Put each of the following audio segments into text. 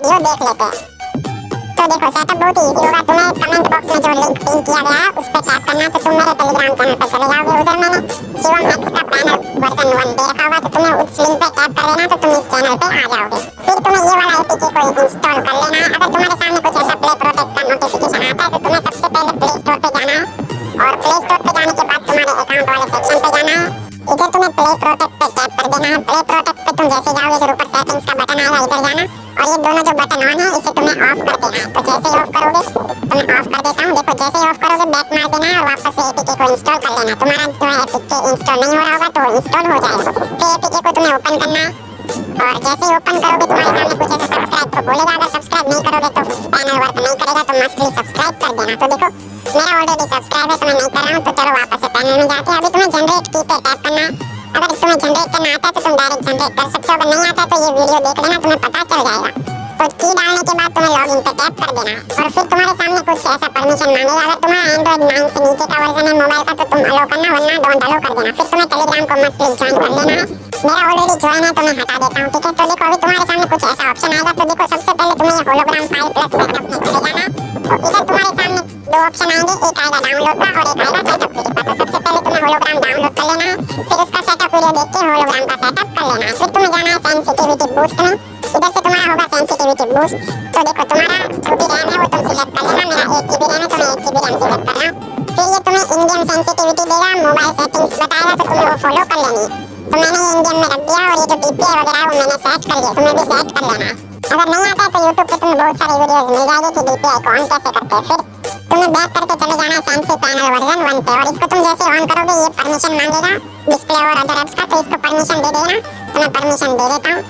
Video देख लेते हैं। तो देखो सेटअप बहुत ही इजी होगा। तुम्हें कमेंट बॉक्स में जो लिंक पिन किया गया है उस पर टैप करना है, तो तुम मेरे टेलीग्राम चैनल पर चले जाओगे। उधर मैंने शिवम एक्स का पैनल वर्जन 1 दे रखा होगा, तो तुम्हें उस लिंक पे टैप कर देना, तो तुम इस चैनल पे आ जाओगे। फिर तुम्हें ये वाला एपीके को इंस्टॉल कर लेना है। अगर तुम्हारे सामने कुछ ऐसा प्ले प्रोटेक्ट का नोटिफिकेशन आता है तो तुम्हें सबसे पहले प्ले स्टोर पे जाना है, और प्ले स्टोर पे जाने के बाद तुम्हारे अकाउंट वाले सेक्शन पे जाना है। इधर तुम्हें प्ले प्रोटेक्ट पे टैप कर देना है। प्ले प्रोटेक्ट पे तुम जैसे जाओगे तो ऊपर सेटिंग्स का बटन आएगा, इधर जाना, और ये दोनों जो बटन ऑन है इसे तुम्हें ऑफ कर देना है। तो जैसे ही ऑफ करोगे, तो मैं ऑफ कर देता हूँ, देखो जैसे ही ऑफ करोगे बैक मार देना है और वापस से एपीके को इंस्टॉल कर लेना। तुम्हारा जो है एपीके इंस्टॉल नहीं हो रहा होगा तो इंस्टॉल हो जाएगा। फिर एपीके को तुम्हें ओपन करना है, और जैसे ही ओपन करोगे तुम्हारे सामने कुछ ऐसा सब्सक्राइब को बोलेगा। अगर सब्सक्राइब नहीं करोगे तो पैनल वर्क नहीं करेगा, तो मस्टली सब्सक्राइब कर देना। तो देखो मेरा ऑलरेडी सब्सक्राइब है तो मैं नहीं कर रहा हूँ, तो चलो वापस से पैनल में जाते हैं। अभी तुम्हें जनरेट की पे टैप करना है। अगर तुम्हें जनरेट करना आता है तो तुम डायरेक्ट जनरेट कर सकते हो, अगर नहीं आता तो ये वीडियो देख लेना, तुम्हें पता चल जाएगा। तो की डालने के बाद तुम्हें लॉगिन पे टैप कर देना है, और फिर तुम्हारे सामने कुछ ऐसा परमिशन मांगेगा। अगर तुम्हारा एंड्रॉइड 9 से नीचे का वर्जन है मोबाइल का तो तुम अलो करना, वरना डोंट अलो कर देना। फिर तुम्हें टेलीग्राम को मस्टली ज्वाइन कर लेना है। मेरा ऑलरेडी ज्वाइन है तो मैं हटा देता हूँ, ठीक है। तो देखो अभी तुम्हारे सामने कुछ ऐसा ऑप्शन आएगा। तो देखो सबसे पहले तुम्हें ये होलोग्राम फाइल प्लस सेटअप में चले जाना। तो इधर तुम्हारे सामने दो ऑप्शन आएंगे, एक आएगा डाउनलोड का और एक आएगा सेटअप वीडियो का। तो सबसे पहले तुम्हें होलोग्राम डाउनलोड कर लेना है, फिर उसका सेटअप वीडियो देख के होलोग्राम का सेटअप कर लेना है। फिर तुम्हें जाना है सेंसिटिविटी बूस्ट में, इधर से तुम्हारा होगा सेंसिटिविटी बूस्ट। तो देखो तुम्हारा जो भी रैम है वो तुम सिलेक्ट कर लेना। मेरा 1 GB रैम है तो मैं 1 GB रैम सिलेक्ट कर रहा हूँ। फिर ये तुम्हें इंडियन सेंसिटिविटी देगा, मोबाइल सेटिंग्स बताएगा, तो तुम्हें वो फॉलो कर लेनी है। तो मैंने ये इंडियन में रख दिया, और ये जो DPI वगैरह है वो मैंने सेट कर लिया, तुम्हें भी सेट कर लेना है। अगर नहीं आता है तो YouTube पे तुम्हें बहुत सारी वीडियोस मिल जाएगी कि DPI को ऑन कैसे करते हैं। फिर तुम्हें बैक करके चले जाना है सेंसी पैनल वर्जन 1 पे, और इसको तुम जैसे ऑन करोगे ये परमिशन मांगेगा डिस्प्ले और अदर ऐप्स का, तो इसको परमिशन दे देना। तो मैं परमिशन दे देता हूँ।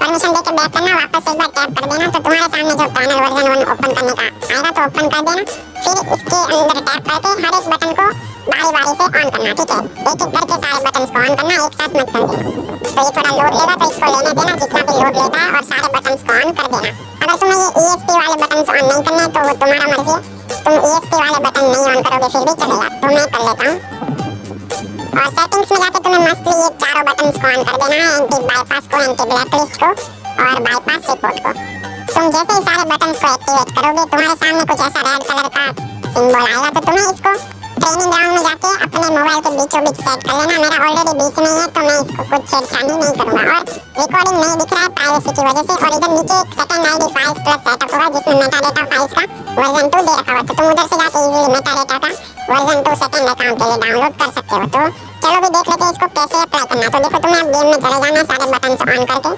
परमिशन देके बैक करना, वापस एक बार टैप कर देना, तो तुम्हारे सामने जो पैनल वर्जन 1 ओपन करने का आएगा तो ओपन कर देना। फिर इसके अंदर टैप करके हर एक बटन को बारी-बारी से ऑन करना, ठीक है। एक-एक करके सारे बटन्स को ऑन करना, एक साथ मत कर देना। तो ये थोड़ा लोड लेगा तो इसको लेने देना जितना भी लोड लेता है, और सारे बटन्स को ऑन कर देना। अगर तुम्हें ये ESP वाले बटन्स ऑन नहीं करने तो वो तुम्हारा मर्जी है, तुम ESP वाले बटन नहीं ऑन करोगे फिर भी चलेगा, तो मैं कर लेता हूँ। और सेटिंग्स में जाके तुम्हें मस्टली ये चारों बटन्स को ऑन कर देना है, एंटी बाईपास को, एंटी ब्लैकलिस्ट को और बाईपास रिपोर्ट को। तुम जैसे ही सारे बटन्स को एक्टिवेट करोगे तुम्हारे सामने कुछ ऐसा रेड कलर का सिंबल आएगा, तो तुम्हें इसको ट्रेनिंग ग्राउंड में जाके अपने मोबाइल के बीचों बीच सेट कर लेना। मेरा ऑलरेडी बीच में है तो मैं इसको कुछ छेड़छाड़ी नहीं करूंगा, और रिकॉर्डिंग नहीं दिख रहा है प्राइवेसी की वजह से। और इधर नीचे एक second ID files plus setup होगा जिसमें मेटाडेटा फाइल्स का वर्जन 2 दे रखा हुआ, तो तुम उधर से जाके इजीली मेटाडेटा का वर्जन 2 सेकंड अकाउंट के लिए डाउनलोड कर सकते हो। तो चलो भी देख लेते हैं इसको कैसे अप्लाई करना। तो देखो तुम्हें अब गेम में चले जाना है सारे बटन ऑन करके,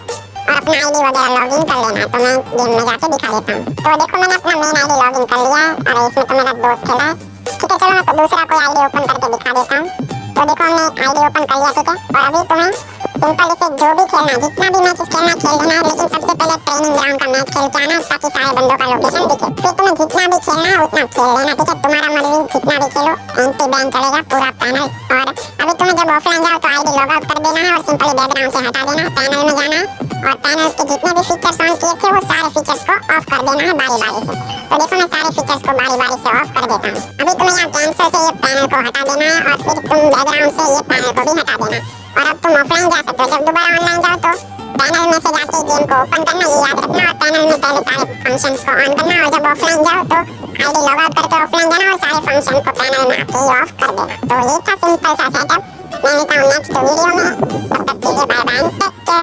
और अपना ID वगैरह लॉगिन कर लेना है। तो मैं गेम में जाके दिखा देता हूँ। तो देखो मैंने अपना मेन ID लॉगिन कर लिया है, और इसमें तो मेरा दोस्त खेला है, ठीक है। चलो मैं तो दूसरा कोई ID ओपन करके दिखा देता हूँ। तो देखो हमने ID ओपन कर लिया, ठीक है। और अभी तुम्हें सिंपल इसे जो भी खेलना है, जितना भी मैच खेलना खेल लेना है, लेकिन सबसे पहले ट्रेनिंग ग्राउंड का मैच खेल के आना ताकि सारे बंदों का लोकेशन दिखे। फिर तुम्हें जितना भी खेलना है उतना खेल लेना, ठीक है। तुम्हारा मर्जी जितना भी खेलो, एंटी बैन चलेगा पूरा पैनल। और अभी तुम्हें जब ऑफलाइन जाओ तो ID लॉग आउट कर देना है, और सिंपली बैकग्राउंड से हटा देना, पैनल में जाना है, और पैनल के जितने भी फीचर्स ऑन किए थे वो सारे फीचर्स को ऑफ कर देना है बारी-बारी से। तो देखो मैं सारे फीचर्स को बारी-बारी से ऑफ कर देता हूँ। अभी तुम्हें यहाँ कैंसिल से ये पैनल को हटा देना है, और फिर तुम बैकग्राउंड से ये पैनल को भी हटा देना। और अब तुम ऑफलाइन जा सकते हो। जब दोबारा ऑनलाइन जाओ तो पैनल में से जाके गेम को ओपन करना, ये याद रखना, और पैनल में पहले सारे फंक्शंस को ऑन करना, और जब ऑफलाइन जाओ तो ID लॉग आउट करके ऑफलाइन जाना और सारे फंक्शन को पैनल में आके ही ऑफ कर देना। तो ये था सिंपल सा सेटअप। मैं मिलता हूँ नेक्स्ट वीडियो में, तब तक के लिए बाय बाय।